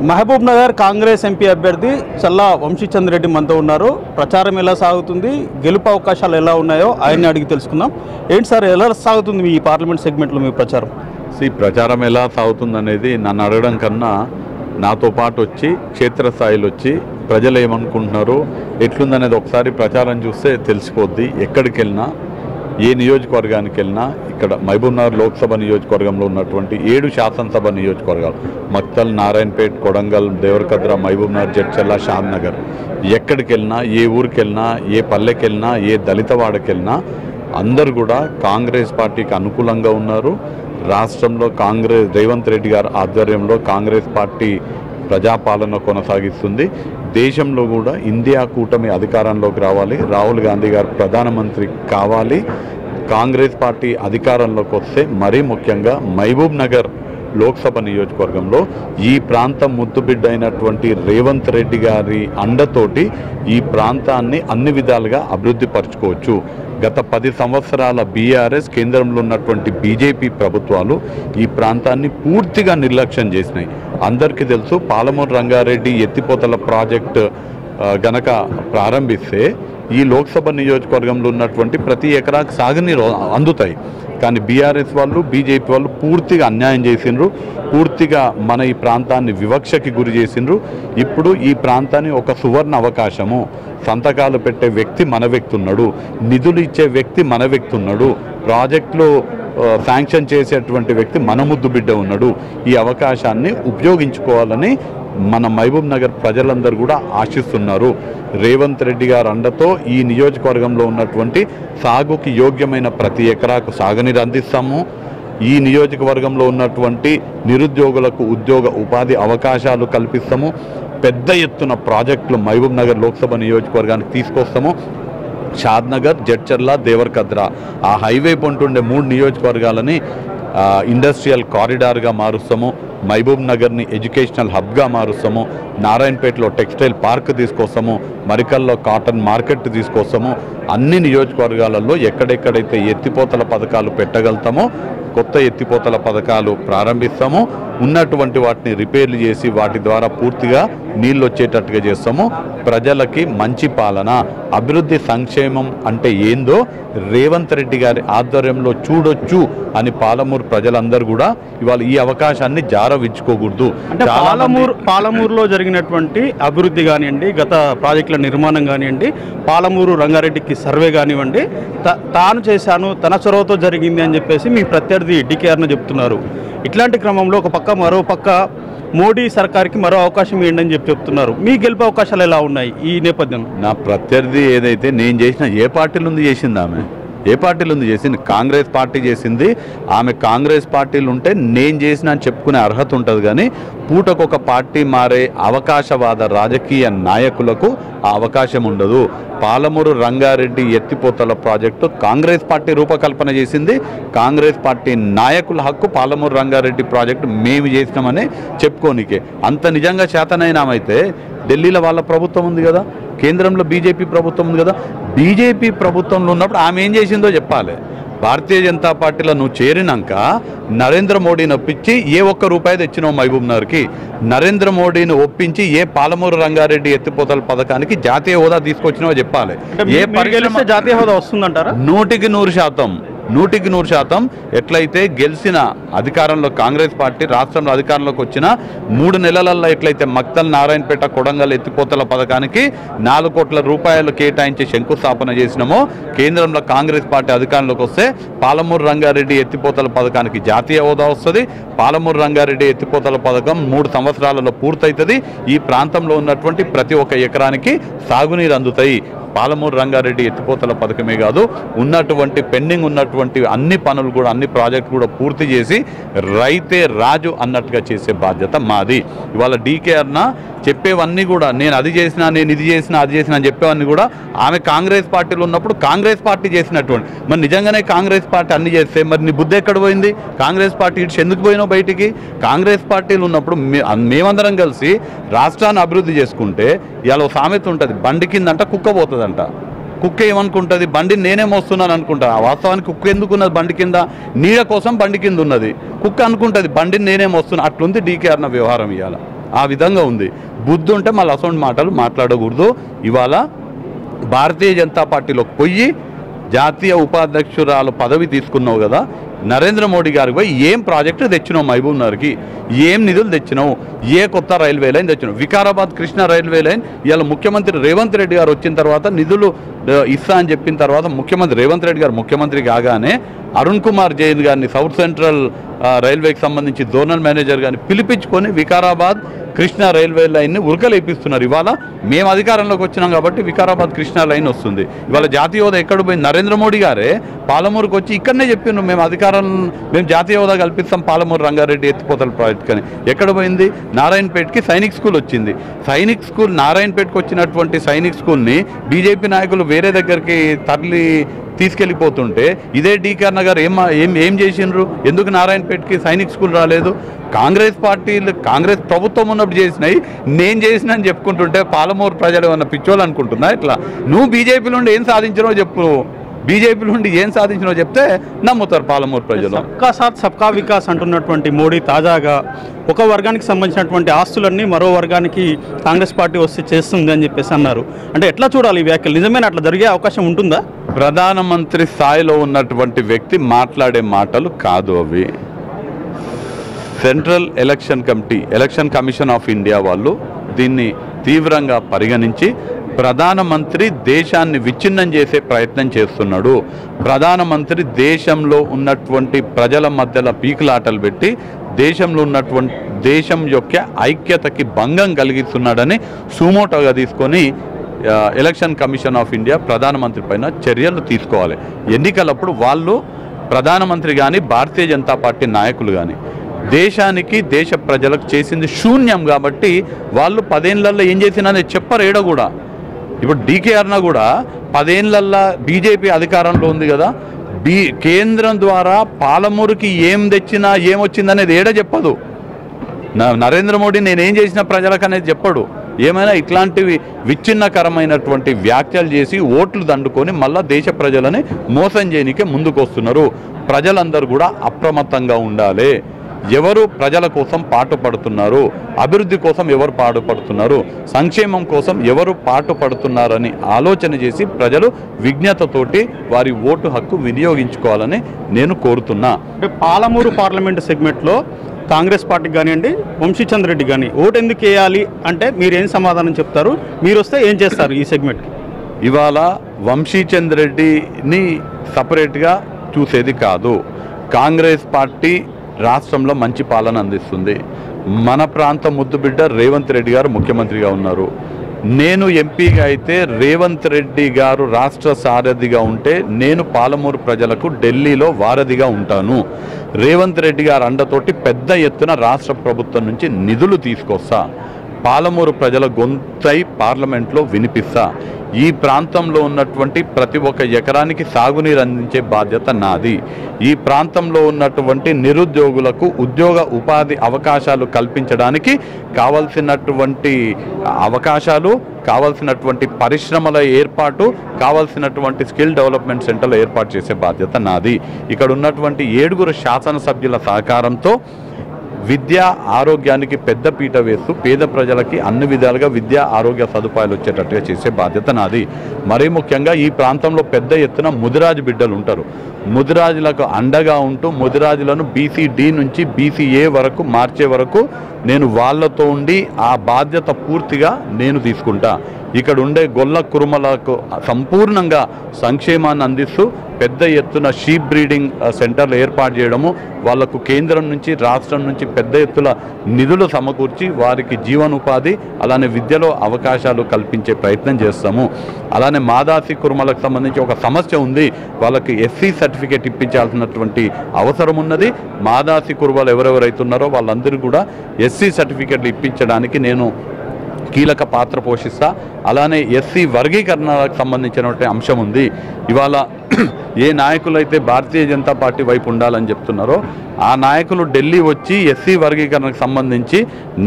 Mahabub Nagar Congress MP అభ్యర్థి చల్లా వంశీచంద్ర రెడ్డి మనతో ఉన్నారు. ప్రచారం ఎలా సాగుతుంది, గెలుపు అవకాశాలు ఎలా ఉన్నాయో ఆయన్ని అడిగి తెలుసుకుందాం. ఏంటి సార్, ఎలా సాగుతుంది మీ పార్లమెంట్ సెగ్మెంట్లో మీ ప్రచారం? ప్రచారం ఎలా సాగుతుంది అనేది నన్ను అడగడం కన్నా నాతో పాటు వచ్చి క్షేత్రస్థాయిలో వచ్చి ప్రజలు ఏమనుకుంటున్నారు, ఎట్లుందనేది ఒకసారి ప్రచారం చూస్తే తెలిసిపోద్ది. ఎక్కడికి వెళ్ళినా, ఏ నియోజకవర్గానికి వెళ్ళినా, ఇక్కడ మహబూబ్నగర్ లోక్సభ నియోజకవర్గంలో ఉన్నటువంటి 7 శాసనసభ నియోజకవర్గాలు మక్తల్, నారాయణపేట్, కొడంగల్, దేవరకద్ర, మహబూబ్నగర్, జడ్చర్ల, షాద్నగర్, ఎక్కడికి వెళ్ళినా, ఏ ఊరికి వెళ్ళినా, ఏ పల్లెకి వెళ్ళినా, ఏ దళితవాడకి వెళ్ళినా అందరూ కూడా కాంగ్రెస్ పార్టీకి అనుకూలంగా ఉన్నారు. రాష్ట్రంలో రేవంత్ రెడ్డి గారి ఆధ్వర్యంలో కాంగ్రెస్ పార్టీ ప్రజాపాలన కొనసాగిస్తుంది. దేశంలో కూడా ఇండియా కూటమి అధికారంలోకి రావాలి, రాహుల్ గాంధీ గారు ప్రధానమంత్రి కావాలి. కాంగ్రెస్ పార్టీ అధికారంలోకి వస్తే మరీ ముఖ్యంగా మహబూబ్ నగర్ లోక్సభ నియోజకవర్గంలో ఈ ప్రాంతం ముద్దుబిడ్డ అయినటువంటి రేవంత్ రెడ్డి గారి అండతోటి ఈ ప్రాంతాన్ని అన్ని విధాలుగా అభివృద్ధి పరచుకోవచ్చు. గత 10 సంవత్సరాల బీఆర్ఎస్, కేంద్రంలో ఉన్నటువంటి బీజేపీ ప్రభుత్వాలు ఈ ప్రాంతాన్ని పూర్తిగా నిర్లక్ష్యం చేసినాయి. అందరికీ తెలుసు, పాలమూరు రంగారెడ్డి ఎత్తిపోతల ప్రాజెక్టు గనక ప్రారంభిస్తే ఈ లోక్సభ నియోజకవర్గంలో ఉన్నటువంటి ప్రతి ఎకరాకు సాగునీరు అందుతాయి. కానీ బీఆర్ఎస్ వాళ్ళు, బీజేపీ వాళ్ళు పూర్తిగా అన్యాయం చేసిండ్రు, పూర్తిగా మన ఈ ప్రాంతాన్ని వివక్షకి గురి చేసిండ్రు. ఇప్పుడు ఈ ప్రాంతాన్ని ఒక సువర్ణ అవకాశము, సంతకాలు పెట్టే వ్యక్తి మన వ్యక్తి ఉన్నాడు, నిధులు ఇచ్చే వ్యక్తి మన వ్యక్తి ఉన్నాడు, ప్రాజెక్టులు శాంక్షన్ చేసేటువంటి వ్యక్తి మన ముద్దు బిడ్డ ఉన్నాడు. ఈ అవకాశాన్ని ఉపయోగించుకోవాలని మన మహబూబ్ నగర్ ప్రజలందరూ కూడా ఆశిస్తున్నారు. రేవంత్ రెడ్డి గారు అండతో ఈ నియోజకవర్గంలో ఉన్నటువంటి సాగుకి యోగ్యమైన ప్రతి ఎకరాకు సాగునీరు అందిస్తాము. ఈ నియోజకవర్గంలో ఉన్నటువంటి నిరుద్యోగులకు ఉపాధి అవకాశాలు కల్పిస్తాము. పెద్ద ఎత్తున ప్రాజెక్టులు మహబూబ్ నగర్ లోక్సభ నియోజకవర్గానికి తీసుకొస్తాము. షాద్నగర్, జడ్చర్ల, దేవరకద్ర ఆ హైవే పొంటుండే 3 నియోజకవర్గాలని ఇండస్ట్రియల్ కారిడార్గా మారుస్తాము. మహబూబ్ నగర్ని ఎడ్యుకేషనల్ హబ్గా మారుస్తాము. నారాయణపేటలో టెక్స్టైల్ పార్క్ తీసుకొస్తాము. మరికల్లో కాటన్ మార్కెట్ తీసుకొస్తాము. అన్ని నియోజకవర్గాలలో ఎక్కడెక్కడైతే ఎత్తిపోతల పథకాలు పెట్టగలుగుతామో కొత్త ఎత్తిపోతల పథకాలు ప్రారంభిస్తాము. ఉన్నటువంటి వాటిని రిపేర్లు చేసి వాటి ద్వారా పూర్తిగా నీళ్ళు వచ్చేటట్టుగా చేస్తాము. ప్రజలకి మంచి పాలన, అభివృద్ధి, సంక్షేమం అంటే ఏందో రేవంత్ రెడ్డి గారి ఆధ్వర్యంలో చూడొచ్చు అని పాలమూరు ప్రజలందరూ కూడా ఇవాళ ఈ అవకాశాన్ని జారవించుకోకూడదు. అంటే పాలమూరులో జరిగినటువంటి అభివృద్ధి కానివ్వండి, గత ప్రాజెక్టుల నిర్మాణం కానివ్వండి, పాలమూరు రంగారెడ్డికి సర్వే కానివ్వండి, తాను చేశాను, తన చొరవతో జరిగింది అని చెప్పేసి మీ ప్రత్యర్థి డికేఆర్ను చెప్తున్నారు. ఇట్లాంటి క్రమంలో మరో పక్క మోడీ సర్కార్కి మరో అవకాశం ఏంటని చెప్తున్నారు. మీ గెలుపు అవకాశాలు ఎలా ఉన్నాయి ఈ నేపథ్యంలో? నా ప్రత్యర్థి ఏదైతే నేను చేసిన, ఏ పార్టీలో ఉంది చేసింది, ఆమె ఏ పార్టీలో ఉంది చేసింది? కాంగ్రెస్ పార్టీ చేసింది. ఆమె కాంగ్రెస్ పార్టీలు ఉంటే నేను చేసిన అని చెప్పుకునే అర్హత ఉంటుంది. కానీ పూటకొక పార్టీ మారే అవకాశవాద రాజకీయ నాయకులకు ఆ అవకాశం ఉండదు. పాలమూరు రంగారెడ్డి ఎత్తిపోతల ప్రాజెక్టు కాంగ్రెస్ పార్టీ రూపకల్పన చేసింది. కాంగ్రెస్ పార్టీ నాయకుల హక్కు పాలమూరు రంగారెడ్డి ప్రాజెక్టు మేము చేసినామని చెప్పుకోనికే. అంత నిజంగా చేతనైనామైతే ఢిల్లీలో వాళ్ళ ప్రభుత్వం ఉంది కదా, కేంద్రంలో బీజేపీ ప్రభుత్వం ఉంది కదా, బీజేపీ ప్రభుత్వంలో ఉన్నప్పుడు ఆమె ఏం చేసిందో చెప్పాలి. భారతీయ జనతా పార్టీలో నువ్వు చేరినాక నరేంద్ర మోడీని ఒప్పించి ఏ ఒక్క రూపాయి తెచ్చినావు మహబూబ్ నగర్కి? నరేంద్ర మోడీని ఒప్పించి ఏ పాలమూరు రంగారెడ్డి ఎత్తిపోతల పథకానికి జాతీయ హోదా తీసుకొచ్చినావో చెప్పాలి. ఏ పరిగణిస్తే జాతీయ హోదా వస్తుందంటారా? 100% ఎట్లయితే గెలిచిన అధికారంలో కాంగ్రెస్ పార్టీ రాష్ట్రంలో అధికారంలోకి వచ్చిన 3 నెలలలో ఎట్లయితే మక్తల్, నారాయణపేట, కొడంగల్ ఎత్తిపోతల పథకానికి 4 కోట్ల రూపాయలు కేటాయించి శంకుస్థాపన చేసినామో, కేంద్రంలో కాంగ్రెస్ పార్టీ అధికారంలోకి వస్తే పాలమూరు రంగారెడ్డి ఎత్తిపోతల పథకానికి జాతీయ హోదా వస్తుంది. పాలమూరు రంగారెడ్డి ఎత్తిపోతల పథకం 3 సంవత్సరాలలో పూర్తవుతుంది. ఈ ప్రాంతంలో ఉన్నటువంటి ప్రతి ఒక్క ఎకరానికి సాగునీరు అందుతాయి. పాలమూరు రంగారెడ్డి ఎత్తిపోతల పథకమే కాదు, ఉన్నటువంటి పెండింగ్ ఉన్నటువంటి అన్ని పనులు కూడా, అన్ని ప్రాజెక్టులు కూడా పూర్తి చేసి రైతే రాజు అన్నట్టుగా చేసే బాధ్యత మాది. ఇవాళ డీకేఆర్న చెప్పేవన్నీ కూడా నేను అది చేసినా, నేను ఇది చేసినా, అది చేసినా అని చెప్పేవన్నీ కూడా ఆమె కాంగ్రెస్ పార్టీలో ఉన్నప్పుడు కాంగ్రెస్ పార్టీ చేసినటువంటి. మరి నిజంగానే కాంగ్రెస్ పార్టీ అన్ని చేస్తే మరి నీ బుద్ధి ఎక్కడ పోయింది? కాంగ్రెస్ పార్టీ ఇటు ఎందుకు పోయినావు బయటికి? కాంగ్రెస్ పార్టీలు ఉన్నప్పుడు మేమందరం కలిసి రాష్ట్రాన్ని అభివృద్ధి చేసుకుంటే ఇలా సామెత ఉంటుంది, బండి కిందంట కుక్క పోతుందంట. కుక్క ఏమనుకుంటుంది, బండిని నేనే మోస్తున్నాను అనుకుంటా. వాస్తవానికి కుక్క ఎందుకున్నది బండి కింద? నీడ కోసం బండి కింద ఉన్నది. కుక్క అనుకుంటుంది బండిని నేనే మోస్తున్నా. అట్లుంది డీకేఆర్న వ్యవహారం ఇవాళ. ఆ విధంగా ఉంది. బుద్ధి ఉంటే మళ్ళీ అసొంటి మాటలు మాట్లాడకూడదు. ఇవాళ భారతీయ జనతా పార్టీలోకి పోయి జాతీయ ఉపాధ్యక్షురాలు పదవి తీసుకున్నావు కదా, నరేంద్ర మోడీ గారికి పోయి ఏం ప్రాజెక్టు తెచ్చినావు, మహబూబ్ నగర్కి ఏం నిధులు తెచ్చినావు, ఏ కొత్త రైల్వే లైన్ తెచ్చినావు. వికారాబాద్ కృష్ణా రైల్వే లైన్ ఇవాళ ముఖ్యమంత్రి రేవంత్ రెడ్డి గారు వచ్చిన తర్వాత నిధులు ఇస్తా అని చెప్పిన తర్వాత ముఖ్యమంత్రి రేవంత్ రెడ్డి గారు ముఖ్యమంత్రి కాగానే అరుణ్ కుమార్ జైన్ గారిని సౌత్ సెంట్రల్ రైల్వేకి సంబంధించి జోనల్ మేనేజర్ గారిని పిలిపించుకొని వికారాబాద్ కృష్ణా రైల్వే లైన్ని ఉరకలేపిస్తున్నారు. ఇవాళ మేము అధికారంలోకి వచ్చినాం కాబట్టి వికారాబాద్ కృష్ణా లైన్ వస్తుంది. ఇవాళ జాతీయ హోదా ఎక్కడ పోయింది? నరేంద్ర మోడీ గారే పాలమూరుకు వచ్చి ఇక్కడనే చెప్పినాం మేము జాతీయ హోదా కల్పిస్తాం పాలమూరు రంగారెడ్డి ఎత్తిపోతల ప్రాజెక్ట్ అని. ఎక్కడ పోయింది? నారాయణపేటకి సైనిక్ స్కూల్ వచ్చింది. సైనిక్ స్కూల్ నారాయణపేటకి వచ్చినటువంటి సైనిక్ స్కూల్ని బీజేపీ నాయకులు వేరే దగ్గరికి తరలి తీసుకెళ్ళిపోతుంటే ఇదే డీకేఆర్ నగర్ ఏం చేసిండ్రు? ఎందుకు నారాయణపేటకి సైనిక్ స్కూల్ రాలేదు? కాంగ్రెస్ పార్టీలు కాంగ్రెస్ ప్రభుత్వం ఉన్నప్పుడు చేసినాయి, నేను చేసిన అని చెప్పుకుంటుంటే పాలమూరు ప్రజలు ఏమన్నా పిచ్చోళ్ళు అనుకుంటున్నా? ఇట్లా నువ్వు బీజేపీ నుండి ఏం సాధించినో చెప్పు, బీజేపీ నుండి ఏం సాధించినో చెప్తే నమ్ముతారు పాలమూరు ప్రజలు. సబ్కా సాత్ సబ్కా వికాస్ అంటున్నటువంటి మోడీ తాజాగా ఒక వర్గానికి సంబంధించినటువంటి ఆస్తులన్నీ మరో వర్గానికి కాంగ్రెస్ పార్టీ వస్తే చేస్తుంది అని చెప్పేసి అన్నారు. అంటే ఎట్లా చూడాలి ఈ వ్యాఖ్యలు? నిజమేనా అట్లా జరిగే అవకాశం ఉంటుందా? ప్రధానమంత్రి స్థాయిలో ఉన్నటువంటి వ్యక్తి మాట్లాడే మాటలు కాదు అవి. Central election commission of India వాళ్ళు దీన్ని తీవ్రంగా పరిగణించి ప్రధానమంత్రి దేశాన్ని విచ్ఛిన్నం చేసే ప్రయత్నం చేస్తున్నాడు. ప్రధానమంత్రి దేశంలో ఉన్నటువంటి ప్రజల మధ్యలో పీకులాటలు పెట్టి దేశం యొక్క ఐక్యతకి భంగం కలిగిస్తున్నాడని సుమోటోగా తీసుకొని ఎలక్షన్ కమిషన్ ఆఫ్ ఇండియా ప్రధానమంత్రి పైన చర్యలు తీసుకోవాలి. ఎన్నికలప్పుడు వాళ్ళు ప్రధానమంత్రి కానీ భారతీయ జనతా పార్టీ నాయకులు కానీ దేశానికి దేశ ప్రజలకు చేసింది శూన్యం కాబట్టి వాళ్ళు 10 ఏళ్లలో ఏం చేసినా చెప్పరు ఏడ కూడా. ఇప్పుడు డీకేఆర్న కూడా 10 ఏళ్లలో బీజేపీ అధికారంలో ఉంది కదా, కేంద్రం ద్వారా పాలమూరుకి ఏం తెచ్చినా ఏమొచ్చిందనేది ఏడ చెప్పదు. నరేంద్ర మోడీ నేనేం చేసిన ప్రజలకు అనేది చెప్పడు. ఏమైనా ఇట్లాంటివి విచ్ఛిన్నకరమైనటువంటి వ్యాఖ్యలు చేసి ఓట్లు దండుకొని మళ్ళా దేశ ప్రజలని మోసం చేయనికే ముందుకు వస్తున్నారు. ప్రజలందరూ కూడా అప్రమత్తంగా ఉండాలి. ఎవరు ప్రజల కోసం పాటుపడుతున్నారు, అభివృద్ధి కోసం ఎవరు పాటుపడుతున్నారు, సంక్షేమం కోసం ఎవరు పాటుపడుతున్నారని ఆలోచన చేసి ప్రజలు విజ్ఞతతోటి వారి ఓటు హక్కు వినియోగించుకోవాలని నేను కోరుతున్నా. అంటే పాలమూరు పార్లమెంటు సెగ్మెంట్లో కాంగ్రెస్ పార్టీకి కానివ్వండి, వంశీచంద్ర రెడ్డి కానీ ఓటు ఎందుకు వేయాలి అంటే మీరు ఏం సమాధానం చెప్తారు? మీరు వస్తే ఏం చేస్తారు ఈ సెగ్మెంట్కి? ఇవాళ వంశీచంద్ర రెడ్డిని సపరేట్గా చూసేది కాదు. కాంగ్రెస్ పార్టీ రాష్ట్రంలో మంచి పాలన అందిస్తుంది. మన ప్రాంత ముద్దుబిడ్డ రేవంత్ రెడ్డి గారు ముఖ్యమంత్రిగా ఉన్నారు. నేను ఎంపీగా అయితే రేవంత్ రెడ్డి గారు రాష్ట్ర సారథిగా ఉంటే నేను పాలమూరు ప్రజలకు ఢిల్లీలో వారధిగా ఉంటాను. రేవంత్ రెడ్డి గారు అండతోటి పెద్ద ఎత్తున రాష్ట్ర ప్రభుత్వం నుంచి నిధులు తీసుకొస్తా. పాలమూరు ప్రజల గొంతై పార్లమెంట్లో వినిపిస్తా. ఈ ప్రాంతంలో ఉన్నటువంటి ప్రతి ఒక్క ఎకరానికి సాగునీరు అందించే బాధ్యత నాది. ఈ ప్రాంతంలో ఉన్నటువంటి నిరుద్యోగులకు ఉద్యోగ ఉపాధి అవకాశాలు కల్పించడానికి కావలసినటువంటి అవకాశాలు, కావలసినటువంటి పరిశ్రమల ఏర్పాటు, కావలసినటువంటి స్కిల్ డెవలప్మెంట్ సెంటర్లు ఏర్పాటు చేసే బాధ్యత నాది. ఇక్కడ ఉన్నటువంటి 7 శాసనసభ్యుల సహకారంతో విద్యా ఆరోగ్యానికి పెద్ద పీట వేస్తూ పేద ప్రజలకి అన్ని విధాలుగా విద్యా ఆరోగ్య సదుపాయాలు వచ్చేటట్టుగా చేసే బాధ్యత నాది. మరీ ముఖ్యంగా ఈ ప్రాంతంలో పెద్ద ఎత్తున ముదిరాజు బిడ్డలు ఉంటారు. ముదిరాజులకు అండగా ఉంటూ ముదిరాజులను BCD నుంచి BCA వరకు మార్చే వరకు నేను వాళ్ళతో ఉండి ఆ బాధ్యత పూర్తిగా నేను తీసుకుంటా. ఇక్కడ ఉండే గొల్ల కురుమలకు సంపూర్ణంగా సంక్షేమాన్ని అందిస్తూ పెద్ద ఎత్తున షీప్ బ్రీడింగ్ సెంటర్లు ఏర్పాటు చేయడము, వాళ్లకు కేంద్రం నుంచి రాష్ట్రం నుంచి పెద్ద ఎత్తున నిధులు సమకూర్చి వారికి జీవనోపాధి అలానే విద్యలో అవకాశాలు కల్పించే ప్రయత్నం చేస్తాము. అలానే మాదాసి కురుమలకు సంబంధించి ఒక సమస్య ఉంది. వాళ్ళకి SC సర్టిఫికేట్ ఇప్పించాల్సినటువంటి అవసరం ఉన్నది. మాదాసి కురుమలు ఎవరెవరైతున్నారో వాళ్ళందరూ కూడా SC సర్టిఫికేట్లు ఇప్పించడానికి నేను కీలక పాత్ర పోషిస్తా. అలానే SC వర్గీకరణకు సంబంధించినటువంటి అంశం ఉంది. ఇవాళ ఏ నాయకులైతే భారతీయ జనతా పార్టీ వైపు ఉండాలని చెప్తున్నారో ఆ నాయకులు ఢిల్లీ వచ్చి ఎస్సీ వర్గీకరణకు సంబంధించి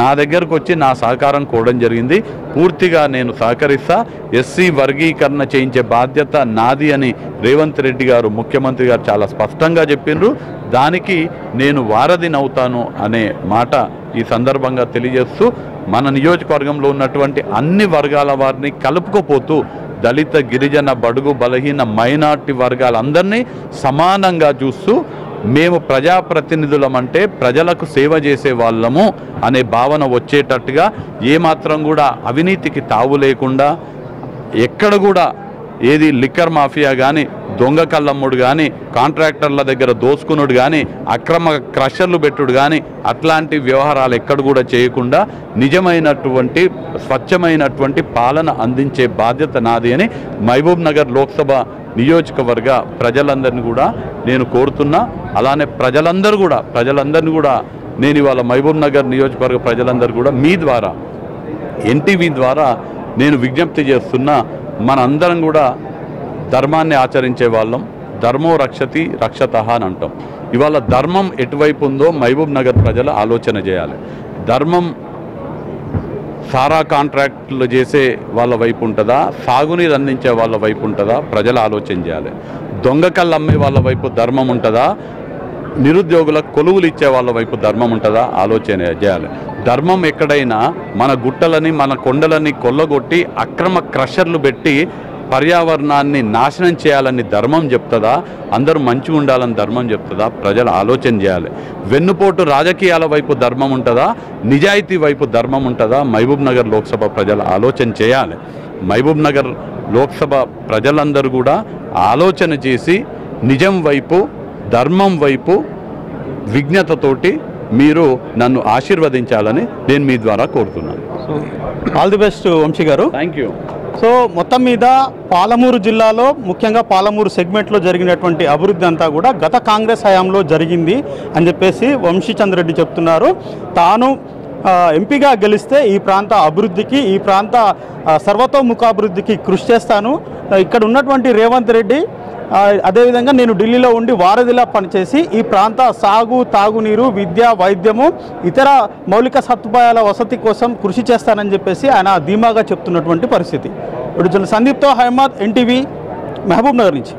నా దగ్గరకు వచ్చి నా సహకారం కోరడం జరిగింది. పూర్తిగా నేను సహకరిస్తా. ఎస్సీ వర్గీకరణ చేయించే బాధ్యత నాది అని రేవంత్ రెడ్డి గారు ముఖ్యమంత్రి గారు చాలా స్పష్టంగా చెప్పిండ్రు. దానికి నేను వారధినవుతాను అనే మాట ఈ సందర్భంగా తెలియజేస్తూ మన నియోజకవర్గంలో ఉన్నటువంటి అన్ని వర్గాల వారిని కలుపుకోపోతూ దళిత, గిరిజన, బడుగు, బలహీన, మైనార్టీ వర్గాలందరినీ సమానంగా చూస్తూ మేము ప్రజాప్రతినిధులమంటే ప్రజలకు సేవ చేసే వాళ్ళము అనే భావన వచ్చేటట్టుగా ఏమాత్రం కూడా అవినీతికి తావు లేకుండా ఎక్కడ కూడా ఏది లిక్కర్ మాఫియా కానీ, దొంగ కళ్ళమ్ముడు కానీ, కాంట్రాక్టర్ల దగ్గర దోసుకునుడు కానీ, అక్రమ క్రషర్లు పెట్టుడు కానీ అట్లాంటి వ్యవహారాలు ఎక్కడ కూడా చేయకుండా నిజమైనటువంటి స్వచ్ఛమైనటువంటి పాలన అందించే బాధ్యత నాది అని మహబూబ్ నగర్ లోక్సభ నియోజకవర్గ ప్రజలందరినీ కూడా నేను కోరుతున్నా. అలానే ప్రజలందరినీ కూడా నేను ఇవాళ మహబూబ్ నగర్ నియోజకవర్గ ప్రజలందరూ కూడా మీ ద్వారా ఎన్టీవీ ద్వారా నేను విజ్ఞప్తి చేస్తున్నా. మనందరం కూడా ధర్మాన్ని ఆచరించే వాళ్ళం. ధర్మో రక్షతి రక్షతః అని అంటాం. ఇవాళ ధర్మం ఎటువైపు ఉందో మహబూబ్ నగర్ ప్రజలు ఆలోచన చేయాలి. ధర్మం సారా కాంట్రాక్టులు చేసే వాళ్ళ వైపు ఉంటుందా, సాగునీరు అందించే వాళ్ళ వైపు ఉంటుందా, ప్రజలు ఆలోచన చేయాలి. దొంగ కళ్ళు అమ్మే వాళ్ళ వైపు ధర్మం ఉంటుందా, నిరుద్యోగులకు కొలువులు ఇచ్చే వాళ్ళ వైపు ధర్మం ఉంటుందా, ఆలోచన చేయాలి. ధర్మం ఎక్కడైనా మన గుట్టలని, మన కొండలని కొల్లగొట్టి అక్రమ క్రషర్లు పెట్టి పర్యావరణాన్ని నాశనం చేయాలని ధర్మం చెప్తుందా, అందరూ మంచిగా ఉండాలని ధర్మం చెప్తుందా, ప్రజలు ఆలోచన చేయాలి. వెన్నుపోటు రాజకీయాల వైపు ధర్మం ఉంటుందా, నిజాయితీ వైపు ధర్మం ఉంటుందా, మహబూబ్ నగర్ లోక్సభ ప్రజలు ఆలోచన చేయాలి. మహబూబ్ నగర్ లోక్సభ ప్రజలందరూ కూడా ఆలోచన చేసి నిజం వైపు, ధర్మం వైపు విజ్ఞతతోటి మీరు నన్ను ఆశీర్వదించాలని నేను మీ ద్వారా కోరుతున్నాను. So all the best Vamsi గారు. Thank you. సో మొత్తం మీద పాలమూరు జిల్లాలో ముఖ్యంగా పాలమూరు సెగ్మెంట్లో జరిగినటువంటి అభివృద్ధి అంతా కూడా గత కాంగ్రెస్ హయాంలో జరిగింది అని చెప్పేసి వంశీచంద్ర రెడ్డి చెప్తున్నారు. తాను ఎంపీగా గెలిస్తే ఈ ప్రాంత అభివృద్ధికి, ఈ ప్రాంత సర్వతోముఖాభివృద్ధికి కృషి చేస్తాను. ఇక్కడ ఉన్నటువంటి రేవంత్ రెడ్డి అదేవిధంగా నేను ఢిల్లీలో ఉండి వారధిలా పనిచేసి ఈ ప్రాంత సాగు, తాగునీరు, విద్య, వైద్యము, ఇతర మౌలిక సదుపాయాల వసతి కోసం కృషి చేస్తానని చెప్పేసి ఆయన ధీమాగా చెప్తున్నటువంటి పరిస్థితి. ఇప్పుడు సందీప్తో అహ్మద్, ఎన్టీవీ, మహబూబ్ నగర్ నుంచి.